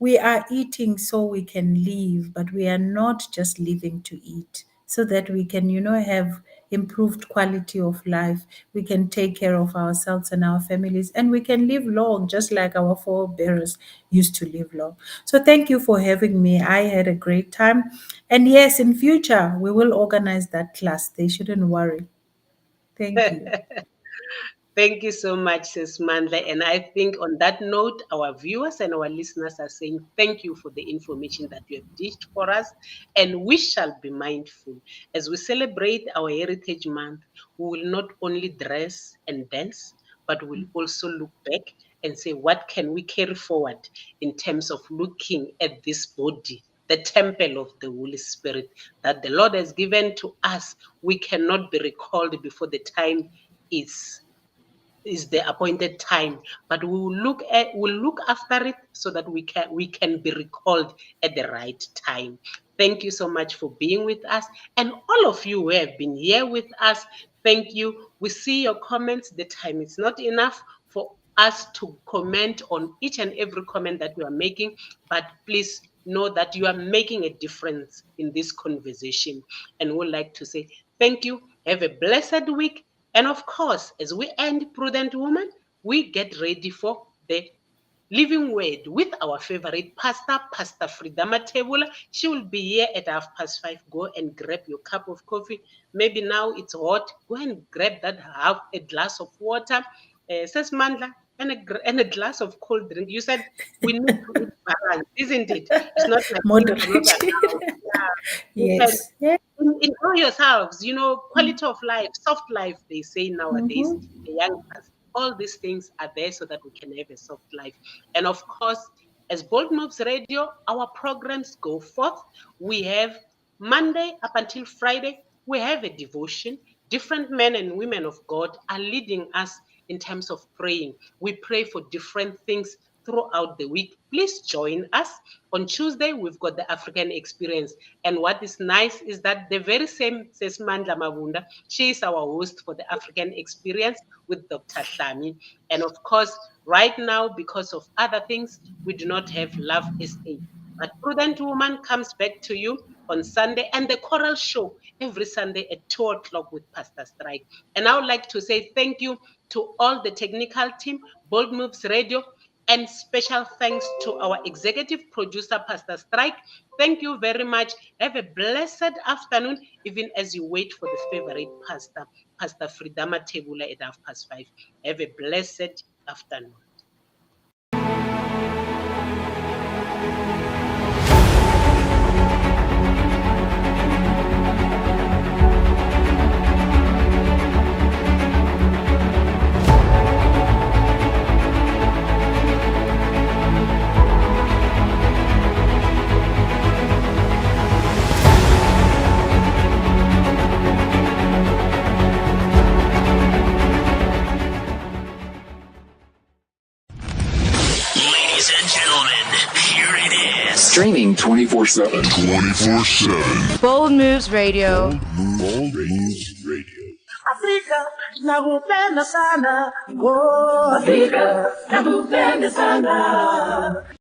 we are eating so we can live, but we are not just living to eat, so that we can, have improved quality of life. We can take care of ourselves and our families, and we can live long, just like our forebears used to live long. So thank you for having me. I had a great time. And yes, in future, we will organize that class. They shouldn't worry. Thank you. Thank you so much, Sis Mandla. And I think on that note, our viewers and our listeners are saying thank you for the information that you have dished for us. And we shall be mindful as we celebrate our Heritage Month. We will not only dress and dance, but we'll also look back and say, what can we carry forward in terms of looking at this body, the temple of the Holy Spirit that the Lord has given to us? We cannot be recalled before the time is the appointed time, but we'll look after it so that we can be recalled at the right time. Thank you so much for being with us, and all of you who have been here with us, thank you. We see your comments. The time is not enough for us to comment on each and every comment that you are making, but please know that you are making a difference in this conversation, and we'd like to say thank you. Have a blessed week. And of course, as we end Prudent Woman, we get ready for the living word with our favorite pastor, Pastor Frida Tebula. She will be here at 5:30. Go and grab your cup of coffee. Maybe now it's hot. Go and grab that half a glass of water. Says Mandla, and a glass of cold drink. You said we need to eat balance, isn't it? It's not like things are not Moderation. allowed. Yeah. You can Yes. Yeah. enjoy yourselves, quality of life, soft life, they say nowadays, Mm-hmm. the youngsters. All these things are there so that we can have a soft life. And of course, as Bold Moves Radio, our programs go forth. We have Monday up until Friday, we have a devotion. Different men and women of God are leading us in terms of praying. We pray for different things throughout the week. Please join us. On Tuesday, we've got the African Experience. And what is nice is that the very same says Mandla Mabunda, she is our host for the African Experience with Dr. Hlami. And of course, right now, because of other things, we do not have Love SA. But Prudent Woman comes back to you on Sunday, and the Choral Show every Sunday at 2 o'clock with Pastor Strike. And I would like to say thank you to all the technical team, Bold Moves Radio, and special thanks to our executive producer, Pastor Strike. Thank you very much. Have a blessed afternoon, even as you wait for the favorite pastor, Pastor Fridama Tebula at 5:30. Have a blessed afternoon. Ladies and gentlemen, here it is. Streaming 24/7. 24/7. Bold Moves Radio. Bold Moves Radio. Afrika nakupenda sana, oh Afrika nakupenda sana.